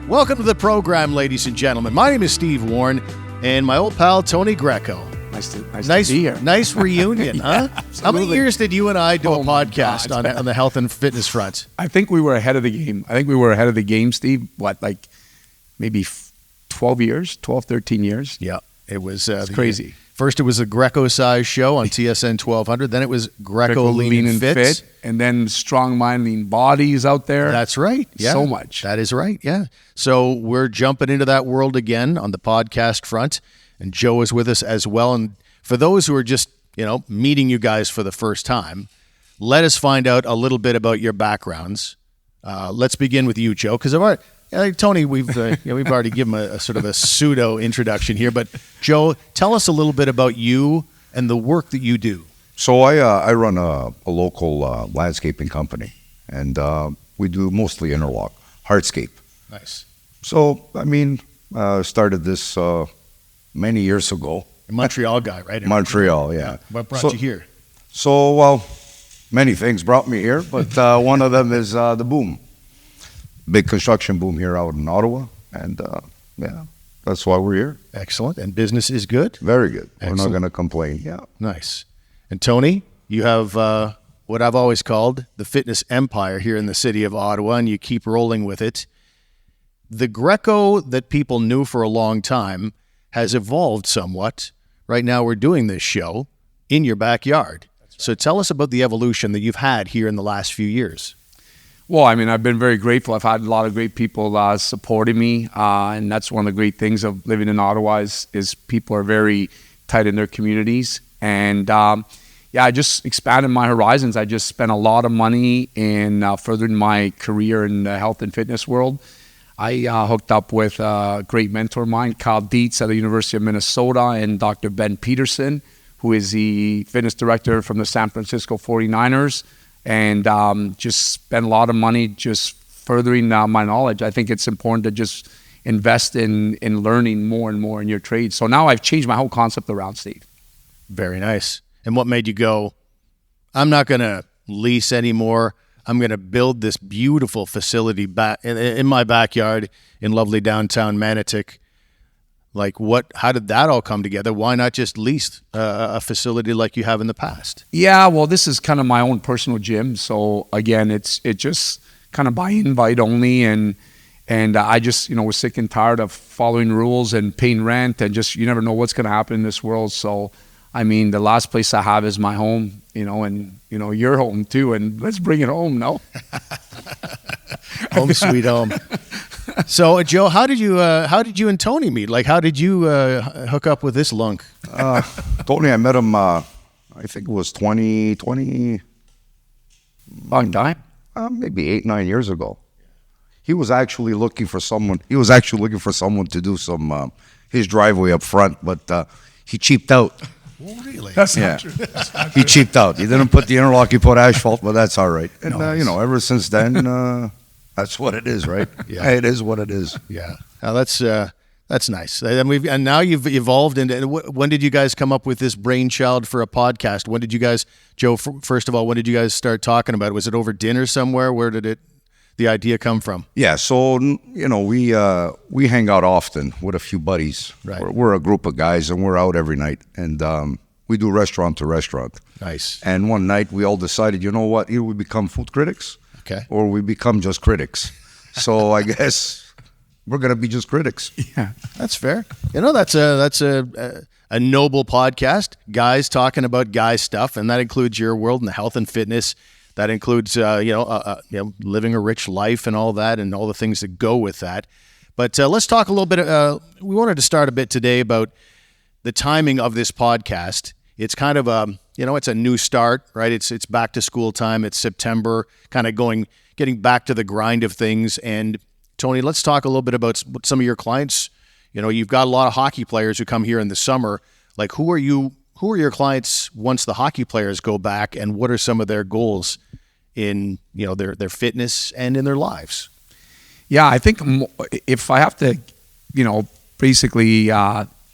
Welcome to the program, ladies and gentlemen. My name is Steve Warren, and my old pal, Tony Greco. Nice to be here. Nice reunion, huh? Absolutely. How many years did you and I do a podcast God. on the health and fitness front? I think we were ahead of the game. Steve. What, like maybe 12 years, 12, 13 years? Yeah, it was crazy. First, it was a Greco-size show on TSN 1200. Then it was Greco Lean and Fit. And then Strong Mind, Lean Body is out there. That's right. Yeah. So much. That is right, yeah. So we're jumping into that world again on the podcast front. And Joe is with us as well. And for those who are just, meeting you guys for the first time, let us find out a little bit about your backgrounds. Let's begin with you, Joe, because Tony, we've already given a sort of a pseudo introduction here, but Joe, tell us a little bit about you and the work that you do. So I run a local landscaping company, and we do mostly interlock, hardscape. Nice. So started this many years ago. A Montreal guy, right? Montreal, yeah. What brought you here? So, many things brought me here, but one of them is the boom. Big construction boom here out in Ottawa, and that's why we're here. Excellent. And business is good? Very good. Excellent. We're not going to complain. Yeah. Nice. And Tony, you have what I've always called the fitness empire here in the city of Ottawa, and you keep rolling with it. The Greco that people knew for a long time has evolved somewhat. Right now we're doing this show in your backyard. Right. So tell us about the evolution that you've had here in the last few years. Well, I've been very grateful. I've had a lot of great people supporting me, and that's one of the great things of living in Ottawa is people are very tight in their communities. And I just expanded my horizons. I just spent a lot of money in furthering my career in the health and fitness world. I hooked up with a great mentor of mine, Kyle Dietz at the University of Minnesota, and Dr. Ben Peterson, who is the fitness director from the San Francisco 49ers. And just spend a lot of money just furthering my knowledge. I think it's important to just invest in learning more and more in your trade. So now I've changed my whole concept around, Steve. Very nice. And what made you go, I'm not going to lease anymore. I'm going to build this beautiful facility back in my backyard in lovely downtown Manotick. Like how did that all come together? Why not just lease a facility like you have in the past? Yeah, well, this is kind of my own personal gym. So again, it just kind of by invite only. And I just, was sick and tired of following rules and paying rent and just, you never know what's going to happen in this world. So, the last place I have is my home, and, your home too. And let's bring it home, no? Home sweet home. So, Joe, how did you and Tony meet? Like, how did you hook up with this lunk? Tony, I met him, I think it was 20 long time, maybe 8-9 years ago. He was actually looking for someone. To do some his driveway up front, but he cheaped out. Oh, really? That's not true. He cheaped out. He didn't put the interlock. He put asphalt, but that's all right. And ever since then. That's what it is, right? Yeah, it is what it is. Yeah, now that's nice. And now you've evolved into. When did you guys come up with this brainchild for a podcast? When did you guys, Joe? First of all, when did you guys start talking about it? Was it over dinner somewhere? Where did the idea come from? Yeah, so we hang out often with a few buddies. Right. We're a group of guys, and we're out every night, and we do restaurant to restaurant. Nice. And one night we all decided, you know what? Either we become food critics. Okay. Or we become just critics. So I guess we're gonna be just critics. Yeah, that's fair. That's a noble podcast. Guys talking about guy stuff, and that includes your world and the health and fitness. That includes living a rich life and all that, and all the things that go with that. But let's talk a little bit. We wanted to start a bit today about the timing of this podcast. It's kind of it's a new start, right? It's back to school time. It's September, kind of getting back to the grind of things. And Tony, let's talk a little bit about some of your clients. You've got a lot of hockey players who come here in the summer. Like, who are your clients once the hockey players go back, and what are some of their goals in their fitness and in their lives? Yeah, I think if I have to, basically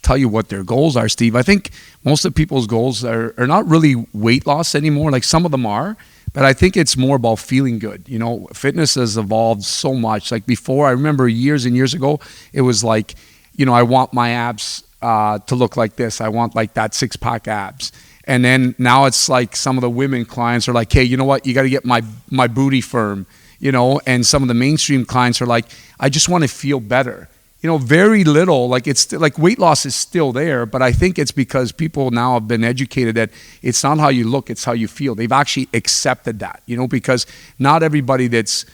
tell you what their goals are, Steve, I think most of people's goals are not really weight loss anymore. Like, some of them are, But I think it's more about feeling good. You know, fitness has evolved so much. Like before, I remember years and years ago, it was like, you know, I want my abs to look like this. I want like that 6-pack abs. And then now it's like some of the women clients are like, hey, you know what? You got to get my booty firm, you know. And some of the mainstream clients are like, I just want to feel better. You know, very little, like it's like weight loss is still there, but I think it's because people now have been educated that it's not how you look, it's how you feel. They've actually accepted that, you know, because not everybody that's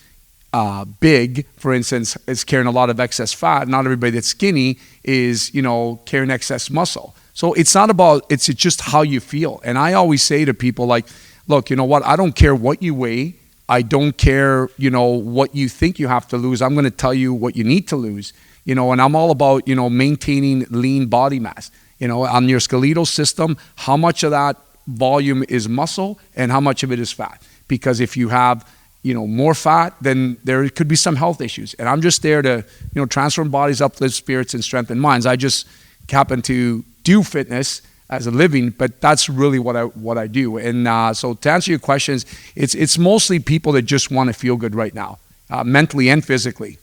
big, for instance, is carrying a lot of excess fat. Not everybody that's skinny is, you know, carrying excess muscle. So it's not about, it's just how you feel. And I always say to people like, look, you know what, I don't care what you weigh. I don't care, you know, what you think you have to lose. I'm going to tell you what you need to lose. You know, and I'm all about, you know, maintaining lean body mass. You know, on your skeletal system, how much of that volume is muscle and how much of it is fat? Because if you have, you know, more fat, then there could be some health issues. And I'm just there to, you know, transform bodies, uplift spirits, and strengthen minds. I just happen to do fitness as a living, but that's really what I do. And so to answer your questions, it's mostly people that just want to feel good right now, mentally and physically.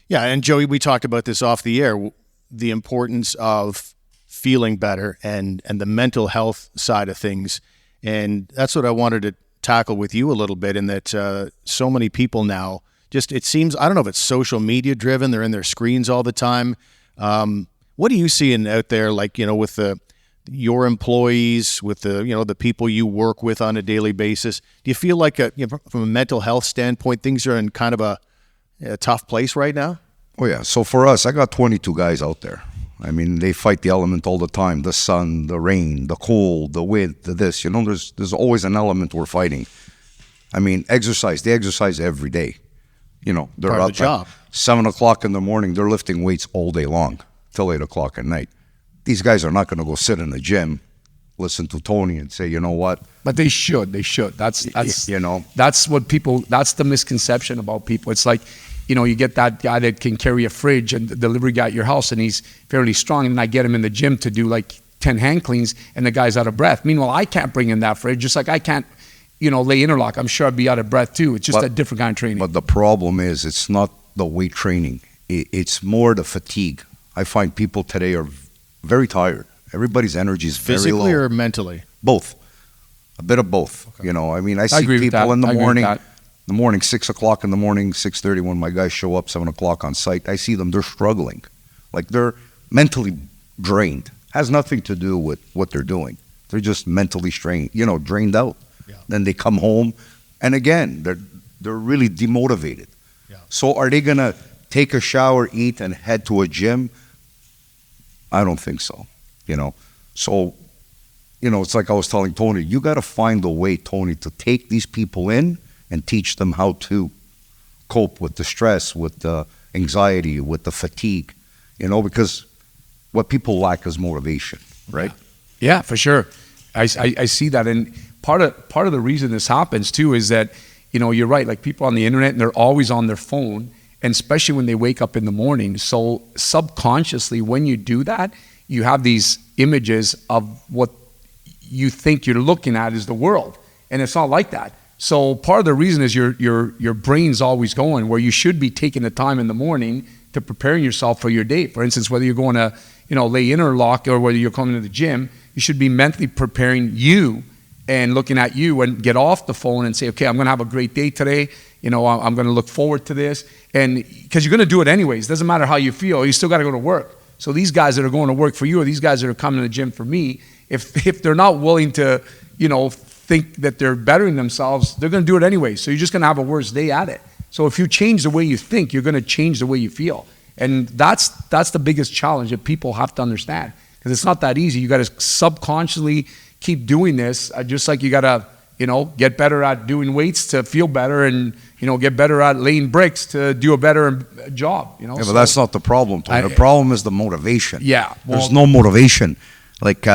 Yeah, and Joey, we talked about this off the air, the importance of feeling better and the mental health side of things. And that's what I wanted to tackle with you a little bit, in that so many people now, just, it seems, I don't know if it's social media driven, they're in their screens all the time. What are you seeing out there, like, you know, with your employees, with the, you know, the people you work with on a daily basis? Do you feel like, you know, from a mental health standpoint, things are in kind of a tough place right now? Oh yeah. So for us, I got 22 guys out there. I mean, they fight the element all the time: the sun, the rain, the cold, the wind, the this. You know, there's always an element we're fighting. I mean, exercise. They exercise every day. You know, they're Part of out the job. 7 o'clock in the morning. They're lifting weights all day long till 8 o'clock at night. These guys are not going to go sit in the gym, listen to Tony, and say, you know what? But they should. They should. That's you know, that's what people. That's the misconception about people. It's like, you know, you get that guy that can carry a fridge and the delivery guy at your house, and he's fairly strong, and I get him in the gym to do like 10 hand cleans, and the guy's out of breath. Meanwhile, I can't bring in that fridge, just like I can't, you know, lay interlock. I'm sure I'd be out of breath too. It's just a different kind of training. But the problem is, it's not the weight training. It's more the fatigue. I find people today are very tired. Everybody's energy is very low. Physically or mentally? Both. A bit of both. Okay. You know, I mean, I see agree with people that. in the I agree morning. with that. The morning, 6 o'clock in the morning, 6:30 when my guys show up, 7 o'clock on site, I see them, they're struggling. Like, they're mentally drained. Has nothing to do with what they're doing. They're just mentally strained, you know, drained out. Yeah. Then they come home, and again, they're really demotivated. Yeah. So are they going to take a shower, eat, and head to a gym? I don't think so, you know. So, you know, it's like I was telling Tony, you got to find a way, Tony, to take these people in and teach them how to cope with the stress, with the anxiety, with the fatigue, you know, because what people lack is motivation, right? Yeah, for sure. I see that. And part of the reason this happens too is that, you know, you're right, like people on the internet, and they're always on their phone, and especially when they wake up in the morning. So subconsciously, when you do that, you have these images of what you think you're looking at is the world, and it's not like that. So part of the reason is your brain's always going, where you should be taking the time in the morning to preparing yourself for your day. For instance, whether you're going to, you know, lay interlock or whether you're coming to the gym, you should be mentally preparing you and looking at you, and get off the phone and say, okay, I'm going to have a great day today. You know, I'm going to look forward to this. And because you're going to do it anyways. Doesn't matter how you feel. You still got to go to work. So these guys that are going to work for you, or these guys that are coming to the gym for me, if they're not willing to, you know, think that they're bettering themselves, they're going to do it anyway. So you're just going to have a worse day at it. So if you change the way you think, you're going to change the way you feel. And that's the biggest challenge that people have to understand, because it's not that easy. You got to subconsciously keep doing this, just like you got to, you know, get better at doing weights to feel better, and, you know, get better at laying bricks to do a better job, you know. Yeah, but that's not the problem, Tony. The problem is the motivation. Yeah. Well, there's no motivation. Like,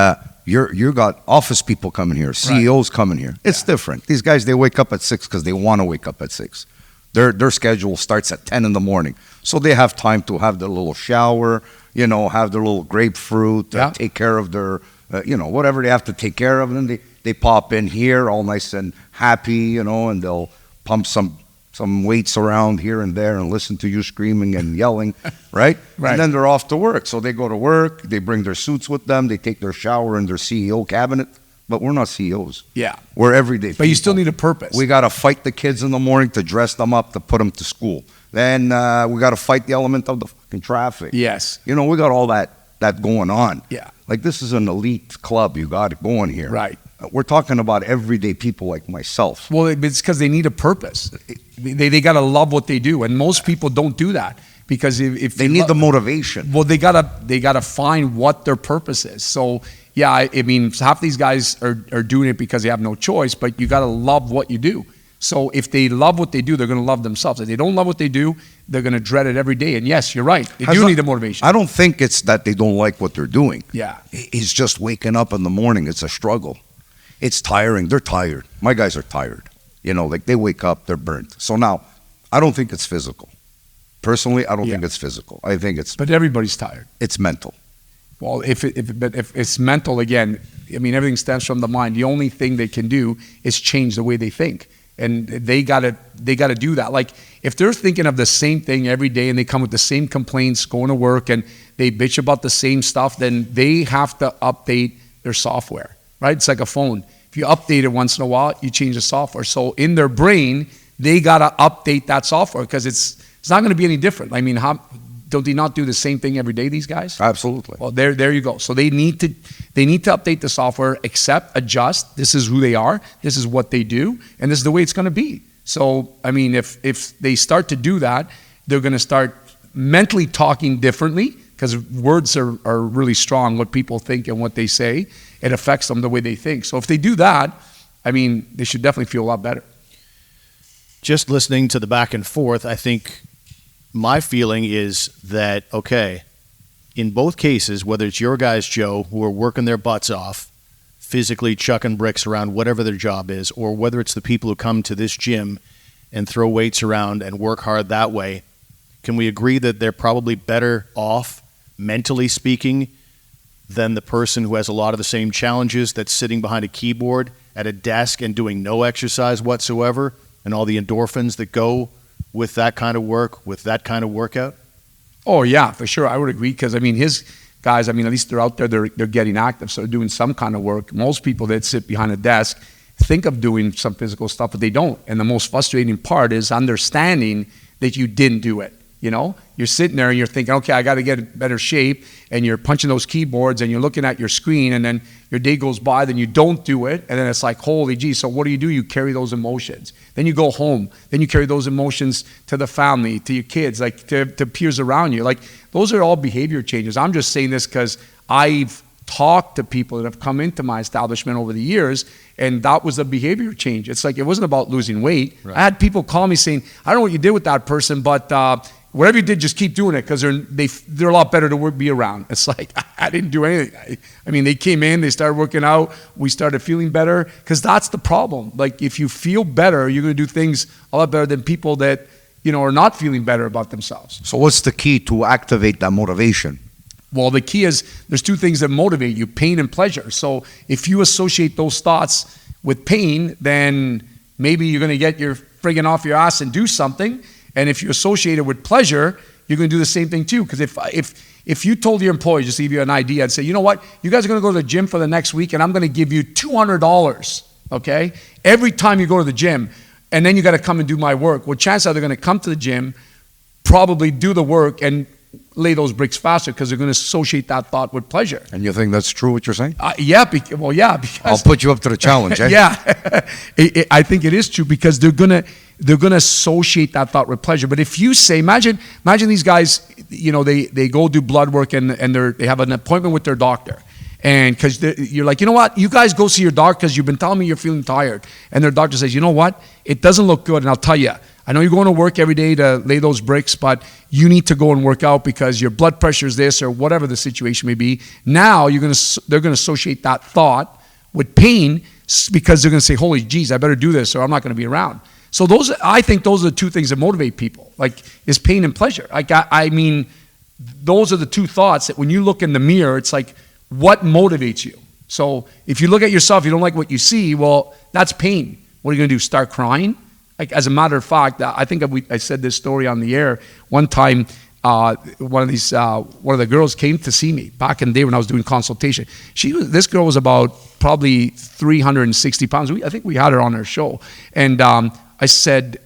you got office people coming here, CEOs coming here. It's different. These guys, they wake up at 6 because they want to wake up at 6. Their schedule starts at 10 in the morning. So they have time to have their little shower, you know, have their little grapefruit, take care of their, you know, whatever they have to take care of. And then They pop in here all nice and happy, and they'll pump some weights around here and there and listen to you screaming and yelling, right? Right. And then they're off to work. So they go to work, they bring their suits with them, they take their shower in their CEO cabinet. But we're not CEOs. Yeah. We're everyday people. But you still need a purpose. We got to fight the kids in the morning to dress them up, to put them to school. Then we got to fight the element of the fucking traffic. Yes. We got all that going on. Yeah. Like, this is an elite club you got it going here. Right. We're talking about everyday people like myself. Well, it's because they need a purpose. They got to love what they do, and most people don't do that because if They need the motivation. well, they gotta find what their purpose is. So yeah, I mean, half these guys are doing it because they have no choice, but you gotta love what you do. So if they love what they do, they're gonna love themselves. If they don't love what they do, they're gonna dread it every day. And yes, you're right. They do need the motivation. I don't think it's that they don't like what they're doing. Yeah. It's just waking up in the morning. It's a struggle. It's tiring. They're tired. My guys are tired. Like they wake up, they're burnt. So now, I don't think it's physical. Personally, I don't think it's physical. I think But everybody's tired. it's mental. Well, if it's mental, again, I mean, everything stems from the mind. The only thing they can do is change the way they think. And they gotta do that. Like, if they're thinking of the same thing every day and they come with the same complaints going to work and they bitch about the same stuff, then they have to update their software, right? It's like a phone. If you update it once in a while, you change the software. So in their brain, they gotta update that software because it's not going to be any different. I mean, don't they not do the same thing every day, these guys? Absolutely. Well, there you go. So they need to update the software, accept, adjust. This is who they are. This is what they do, and this is the way it's going to be. So, I mean, if they start to do that, they're going to start mentally talking differently because words are really strong. What people think and what they say, it affects them the way they think. So if they do that, I mean, they should definitely feel a lot better. Just listening to the back and forth, I think my feeling is that, okay, in both cases, whether it's your guys, Joe, who are working their butts off, physically chucking bricks around whatever their job is, or whether it's the people who come to this gym and throw weights around and work hard that way, can we agree that they're probably better off, mentally speaking, than the person who has a lot of the same challenges that's sitting behind a keyboard at a desk and doing no exercise whatsoever, and all the endorphins that go with that kind of work, with that kind of workout? Oh, yeah, for sure. I would agree because, I mean, his guys, I mean, at least they're out there, they're getting active, so they're doing some kind of work. Most people that sit behind a desk think of doing some physical stuff, but they don't. And the most frustrating part is understanding that you didn't do it. You're sitting there and you're thinking, okay, I got to get in better shape, and you're punching those keyboards and you're looking at your screen, and then your day goes by, then you don't do it, and then it's like, holy gee, so what do? You carry those emotions. Then you go home, then you carry those emotions to the family, to your kids, like to peers around you. Like, those are all behavior changes. I'm just saying this because I've talked to people that have come into my establishment over the years, and that was a behavior change. It's like, it wasn't about losing weight. Right. I had people call me saying, I don't know what you did with that person, but whatever you did, just keep doing it because they're a lot better to be around. It's like, I didn't do anything. I mean, they came in, they started working out, we started feeling better, because that's the problem. Like, if you feel better, you're going to do things a lot better than people that, are not feeling better about themselves. So what's the key to activate that motivation? Well, the key is there's two things that motivate you, pain and pleasure. So if you associate those thoughts with pain, then maybe you're going to get your friggin' off your ass and do something. And if you associate it with pleasure, you're going to do the same thing too. Because if you told your employees, just to give you an idea, and say, you know what, you guys are going to go to the gym for the next week, and I'm going to give you $200, okay, every time you go to the gym, and then you got to come and do my work. Well, chances are they're going to come to the gym, probably do the work, and lay those bricks faster because they're going to associate that thought with pleasure. And you think that's true, what you're saying? Yeah, because I'll put you up to the challenge, eh? Yeah, I think it is true because they're gonna associate that thought with pleasure. But if you say, imagine these guys, they go do blood work and they have an appointment with their doctor, and because you're like, you know what, you guys go see your doctor because you've been telling me you're feeling tired, and their doctor says, you know what, it doesn't look good, and I'll tell you, I know you're going to work every day to lay those bricks, but you need to go and work out because your blood pressure is this or whatever the situation may be. Now they're going to associate that thought with pain because they're going to say, holy geez, I better do this or I'm not going to be around. So I think those are the two things that motivate people, like, is pain and pleasure. Like, I mean, those are the two thoughts that when you look in the mirror, it's like, what motivates you? So if you look at yourself, you don't like what you see, well, that's pain. What are you going to do, start crying? Like, as a matter of fact, I think I said this story on the air. One time, one of the girls came to see me back in the day when I was doing consultation. This girl was about probably 360 pounds. I think we had her on our show. And I said,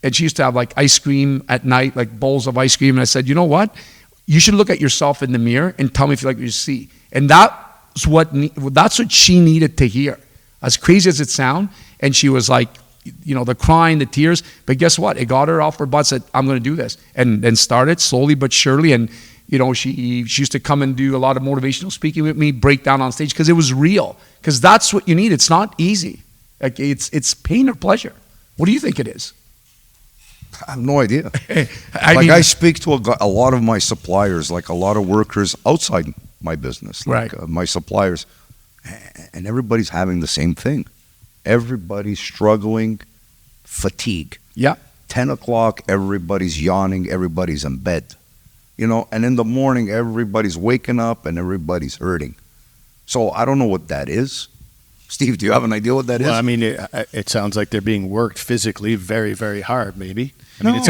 and she used to have like ice cream at night, like bowls of ice cream. And I said, you know what? You should look at yourself in the mirror and tell me if you like what you see. And that's what she needed to hear. As crazy as it sounds. And she was like, the crying, the tears. But guess what? It got her off her butt, said, I'm going to do this. And then started slowly but surely. And, she used to come and do a lot of motivational speaking with me, break down on stage, because it was real. Because that's what you need. It's not easy. Like, it's pain or pleasure. What do you think it is? I have no idea. I speak to a lot of my suppliers, like a lot of workers outside my business, like my suppliers, and everybody's having the same thing. Everybody's struggling, fatigue. Yeah. 10 o'clock, everybody's yawning, everybody's in bed. And in the morning, everybody's waking up and everybody's hurting. So I don't know what that is. Steve, do you have an idea what that is? Well, I mean, it sounds like they're being worked physically very, very hard, maybe. I mean, it's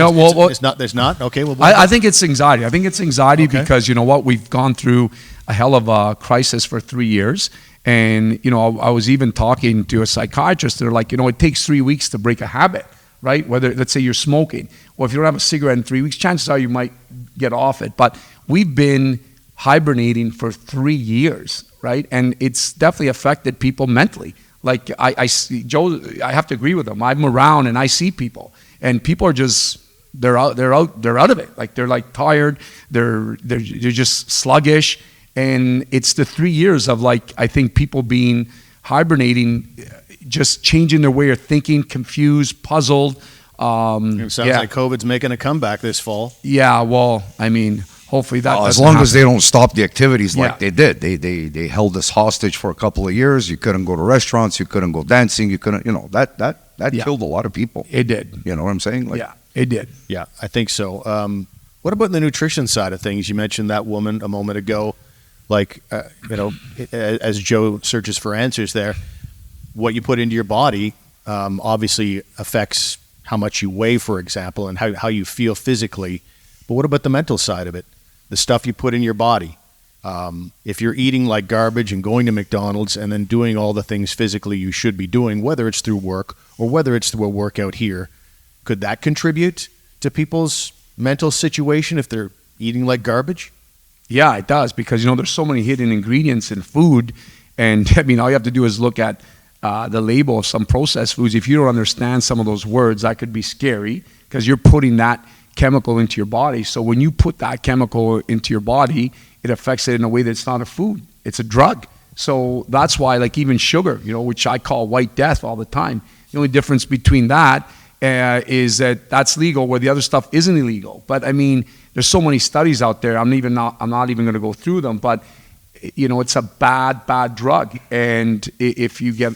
not, there's not? Okay, well. I think it's anxiety. I think it's anxiety because, you know what, we've gone through a hell of a crisis for 3 years. And, I was even talking to a psychiatrist. They're like, it takes 3 weeks to break a habit, right? Whether, let's say you're smoking. Well, if you don't have a cigarette in 3 weeks, chances are you might get off it. But we've been hibernating for 3 years, right? And it's definitely affected people mentally. Like I see, Joe, I have to agree with him. I'm around and I see people, and people are just they're out of it. Like they're like tired, they're just sluggish, and it's the 3 years of like I think people being hibernating, just changing their way of thinking, confused, puzzled. It sounds like COVID's making a comeback this fall. Yeah, well, I mean. Hopefully that as long as they don't stop the activities like they did. They held us hostage for a couple of years. You couldn't go to restaurants. You couldn't go dancing. You couldn't, that killed a lot of people. It did. You know what I'm saying? Like, yeah, it did. Yeah, I think so. What about the nutrition side of things? You mentioned that woman a moment ago. Like, as Joe searches for answers there, what you put into your body obviously affects how much you weigh, for example, and how you feel physically. But what about the mental side of it? The stuff you put in your body. If you're eating like garbage and going to McDonald's and then doing all the things physically you should be doing, whether it's through work or whether it's through a workout here, could that contribute to people's mental situation if they're eating like garbage? Yeah, it does, because there's so many hidden ingredients in food, and I mean all you have to do is look at the label of some processed foods. If you don't understand some of those words, that could be scary, because you're putting that chemical into your body. So when you put that chemical into your body, it affects it in a way that's not a food. It's a drug. So that's why, like even sugar, which I call white death all the time. The only difference between that is that that's legal, where the other stuff isn't illegal. But I mean, there's so many studies out there. I'm not even going to go through them. But it's a bad drug. And if you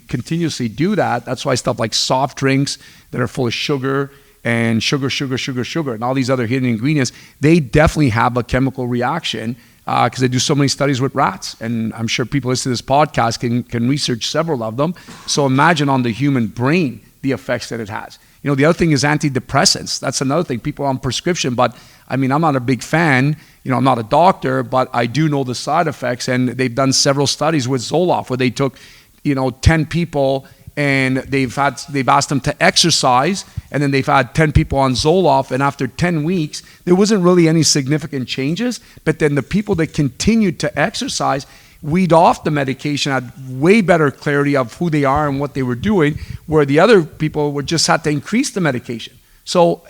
continuously do that, that's why stuff like soft drinks that are full of sugar and sugar, and all these other hidden ingredients, they definitely have a chemical reaction because they do so many studies with rats. And I'm sure people listening to this podcast can research several of them. So imagine on the human brain the effects that it has. The other thing is antidepressants. That's another thing. People are on prescription, but I mean, I'm not a big fan. I'm not a doctor, but I do know the side effects. And they've done several studies with Zoloft where they took, 10 people and they've asked them to exercise, and then they've had 10 people on Zoloft, and after 10 weeks, there wasn't really any significant changes, but then the people that continued to exercise weed off the medication had way better clarity of who they are and what they were doing, where the other people would just have to increase the medication. So,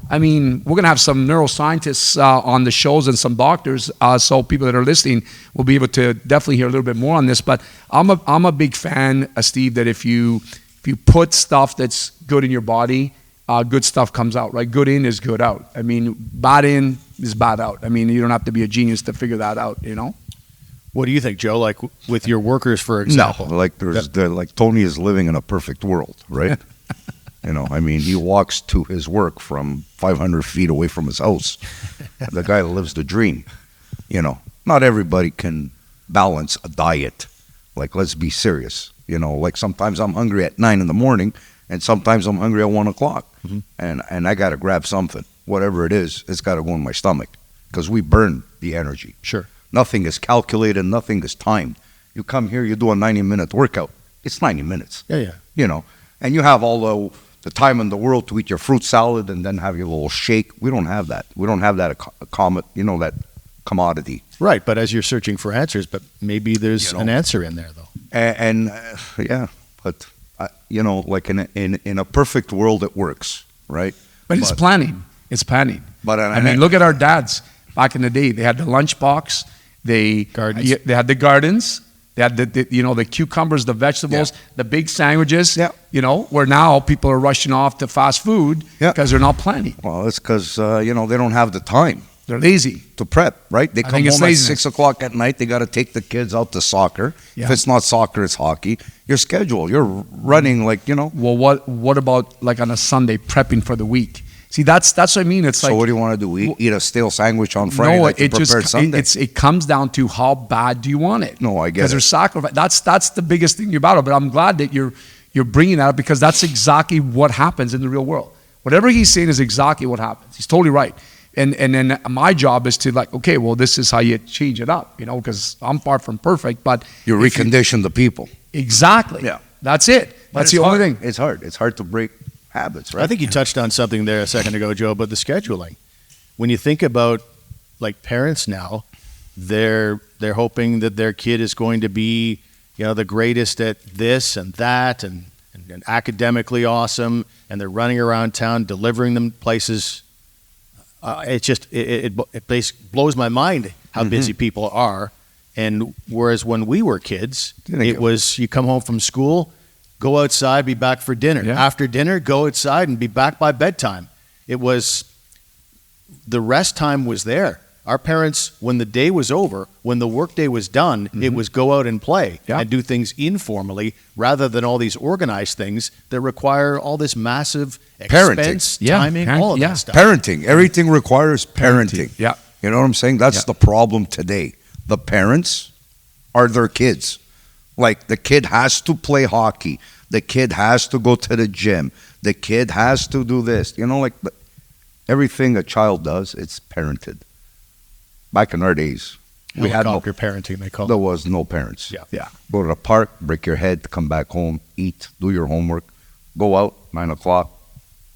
I mean, we're going to have some neuroscientists on the shows and some doctors, so people that are listening will be able to definitely hear a little bit more on this. But I'm a big fan, Steve, that if you put stuff that's good in your body, good stuff comes out, right? Good in is good out. I mean, bad in is bad out. I mean, you don't have to be a genius to figure that out, What do you think, Joe? Like with your workers, for example? No, like Tony is living in a perfect world, right? I mean, he walks to his work from 500 feet away from his house. The guy lives the dream. Not everybody can balance a diet. Like, let's be serious. You know, like sometimes I'm hungry at 9 in the morning, and sometimes I'm hungry at 1 o'clock, and I got to grab something. Whatever it is, it's got to go in my stomach because we burn the energy. Sure. Nothing is calculated. Nothing is timed. You come here, you do a 90-minute workout. It's 90 minutes. Yeah. You know, and you have all the time in the world to eat your fruit salad and then have your little shake. We don't have that. We don't have that that commodity. Right, but as you're searching for answers, but maybe there's an answer in there, though. And yeah, but like in a perfect world, it works, right? But it's planning. It's planning. But I mean, look at our dads back in the day. They had the lunchbox. They had the gardens. They had the cucumbers, the vegetables, the big sandwiches. Yeah. Where now people are rushing off to fast food because they're not planning. Well, it's because they don't have the time. They're lazy to prep, right? They come home at 6 o'clock at night. They got to take the kids out to soccer. Yeah. If it's not soccer, it's hockey. Your schedule, you're running Well, what about like on a Sunday prepping for the week? See, that's what I mean. It's so like, what do you want to do? Eat a stale sandwich on Friday night to prepare Sunday? It comes down to how bad do you want it? No, I get it. Because there's sacrifice. That's the biggest thing about it. But I'm glad that you're bringing that up because that's exactly what happens in the real world. Whatever he's saying is exactly what happens. He's totally right. And then my job is to okay, well, this is how you change it up, because I'm far from perfect, but you recondition the people. Exactly. Yeah. That's it. That's the only thing. It's hard. It's hard to break habits, right? I think you touched on something there a second ago, Joe, about the scheduling. When you think about like parents now, they're hoping that their kid is going to be, the greatest at this and that and academically awesome, and they're running around town delivering them places. It blows my mind how busy people are. And whereas when we were kids, it was you come home from school, go outside, be back for dinner. Yeah. After dinner, go outside and be back by bedtime. It was the rest time was there. Our parents, when the day was over, when the workday was done, it was go out and play and do things informally rather than all these organized things that require all this massive expense, timing, all of that stuff. Parenting. Everything requires parenting. Yeah. You know what I'm saying? That's the problem today. The parents are their kids. Like the kid has to play hockey. The kid has to go to the gym. The kid has to do this. But everything a child does, it's parented. Back in our days, we had no parenting. There was no parents. Yeah. Go to the park, break your head, come back home, eat, do your homework, go out 9 o'clock,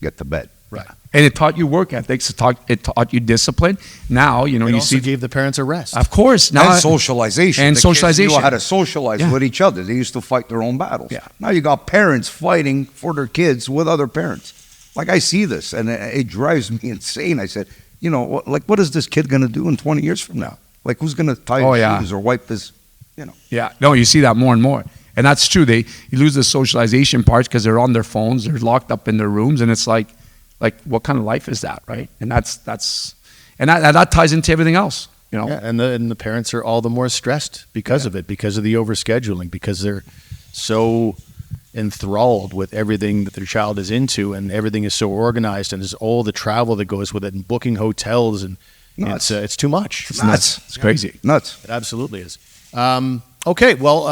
get to bed. Right. And it taught you work ethics. It taught you discipline. Now, it also gave the parents a rest. Of course. Now, and socialization. And socialization. Kids knew how to socialize with each other. They used to fight their own battles. Yeah. Now you got parents fighting for their kids with other parents. Like I see this, and it drives me insane. I said, what is this kid going to do in 20 years from now? Like, who's going to tie his shoes or wipe his, Yeah, no, you see that more and more. And that's true. You lose the socialization parts because they're on their phones, they're locked up in their rooms, and it's like what kind of life is that, right? And that ties into everything else, Yeah, and the parents are all the more stressed because of it, because of the overscheduling, because they're so enthralled with everything that their child is into, and everything is so organized, and there's all the travel that goes with it, and booking hotels, and it's too much. It's nuts. It's crazy. Nuts. It absolutely is. Okay, well,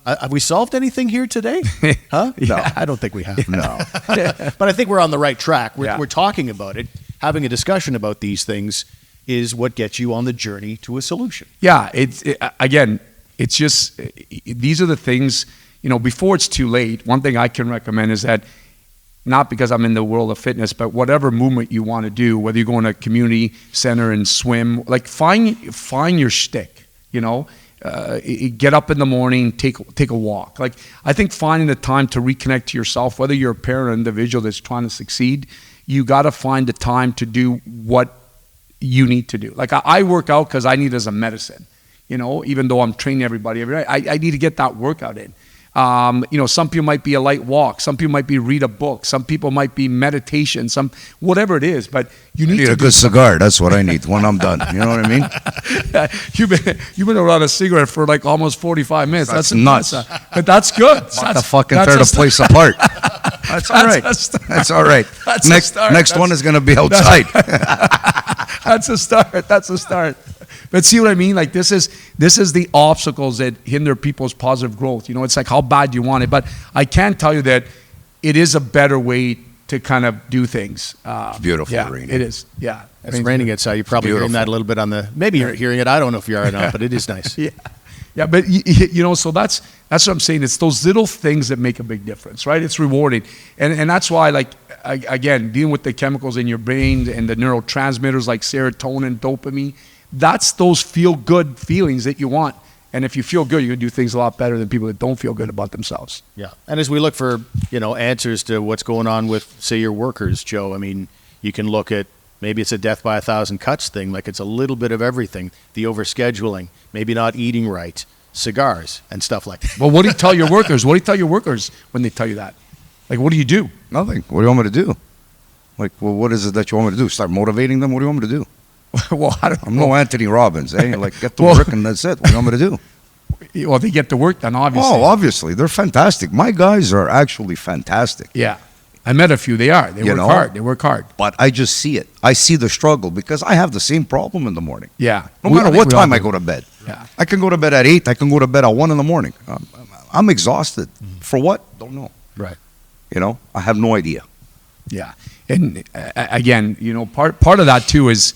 have we solved anything here today? Huh? No. I don't think we have. No. But I think we're on the right track. We're talking about it. Having a discussion about these things is what gets you on the journey to a solution. Yeah, it's just, these are the things, before it's too late. One thing I can recommend is that, not because I'm in the world of fitness, but whatever movement you want to do, whether you go in a community center and swim, like find your shtick, get up in the morning, take a walk. Like, I think finding the time to reconnect to yourself, whether you're a parent or individual that's trying to succeed, you got to find the time to do what you need to do. Like, I work out because I need it as a medicine, even though I'm training everybody every day, I need to get that workout in. Some people might be a light walk, some people might be read a book, some people might be meditation, whatever it is, but you need a good cigar. That's what I need when I'm done. You know what I mean? You've been around a cigarette for like almost 45 minutes. That's nuts. But that's good. That's fucking tear the place apart. That's all right. That's all right. Next one is going to be outside. That's a start. But see what I mean? Like this is the obstacles that hinder people's positive growth. You know, it's like how bad do you want it? But I can tell you that it is a better way to kind of do things. It's beautiful, yeah, raining. it is. Yeah, It's raining outside. You're probably hearing that a little bit on the. Maybe you're hearing it. I don't know if you are or not, but it is nice. Yeah. Yeah, but you know, so that's what I'm saying. It's those little things that make a big difference, right? It's rewarding, and that's why, like, again, dealing with the chemicals in your brain and the neurotransmitters like serotonin, dopamine. That's those feel-good feelings that you want. And if you feel good, you're gonna do things a lot better than people that don't feel good about themselves. Yeah, and as we look for answers to what's going on with, say, your workers, Joe. I mean, you can look at. Maybe it's a death by 1,000 cuts thing. Like it's a little bit of everything. The overscheduling, maybe not eating right, cigars and stuff like that. Well, what do you tell your workers? What do you tell your workers when they tell you that? Like, what do you do? Nothing. What do you want me to do? Like, well, what is it that you want me to do? Start motivating them? What do you want me to do? Well, I don't I'm no Anthony Robbins. Eh? Like, get to work and that's it. What do you want me to do? Well, they get the work done, obviously. Oh, obviously. They're fantastic. My guys are actually fantastic. Yeah. I met a few. They are. They work hard. They work hard. But I just see it. I see the struggle because I have the same problem in the morning. Yeah. No matter what time I go to bed. Yeah. I can go to bed at 8. I can go to bed at 1 in the morning. I'm exhausted. For what? Don't know. Right. I have no idea. Yeah. And again, part of that too is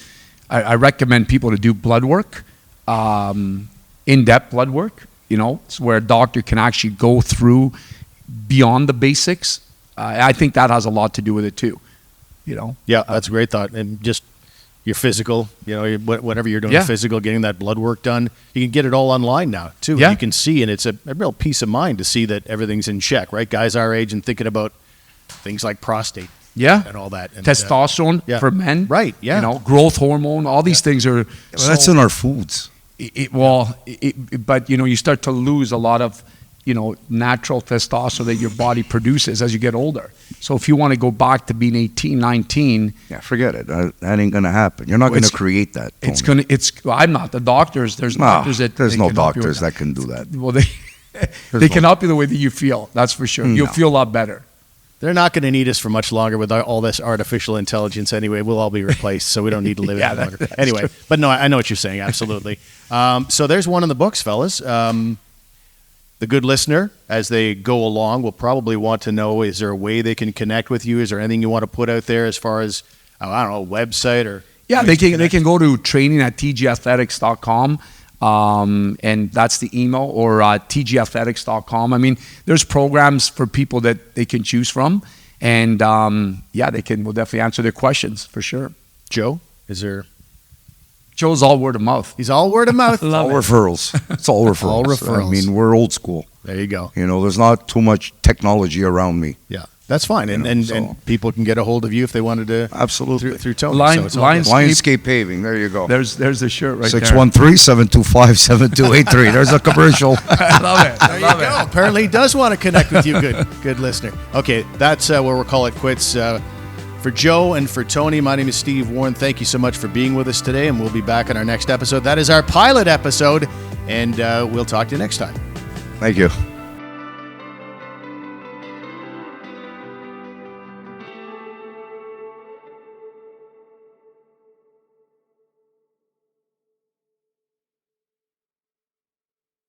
I recommend people to do blood work, in-depth blood work, it's where a doctor can actually go through beyond the basics. I think that has a lot to do with it too, Yeah, that's a great thought. And just your physical, whatever you're doing, physical, getting that blood work done. You can get it all online now too. Yeah. You can see, and it's a real peace of mind to see that everything's in check, right? Guys our age and thinking about things like prostate. Yeah. And all that. And, testosterone for men. Right, yeah. Growth hormone, all these things are. That's in our foods. But you start to lose a lot of, natural testosterone that your body produces as you get older. So if you want to go back to being 18, 19. Yeah, forget it. That ain't going to happen. You're not going to create that. Tony. I'm not. The doctors, there's doctors that. There's no doctors that can do that. Well, they can help you the way that you feel. That's for sure. You'll feel a lot better. They're not going to need us for much longer with all this artificial intelligence anyway. We'll all be replaced, so we don't need to live any longer. Anyway, true. But no, I know what you're saying, absolutely. So there's one in the books, fellas. The good listener, as they go along, will probably want to know, is there a way they can connect with you? Is there anything you want to put out there as far as, I don't know, a website or... Yeah, they can go to training@tgathletics.com. And that's the email, or tgathletics.com. I mean, there's programs for people that they can choose from, and we'll definitely answer their questions for sure. Joe, is there? Joe's all word of mouth. He's all word of mouth. All referrals. It's all referrals. All referrals. I mean, we're old school. There you go. There's not too much technology around me. Yeah. That's fine, and people can get a hold of you if they wanted to. Absolutely. Through Tony. Lionscape Paving. There you go. There's the shirt right 613-725-7283. There's a commercial. I love it. There you go. Apparently, he does want to connect with you. Good listener. Okay, that's where we'll call it quits. For Joe and for Tony, my name is Steve Warren. Thank you so much for being with us today, and we'll be back on our next episode. That is our pilot episode, and we'll talk to you next time. Thank you.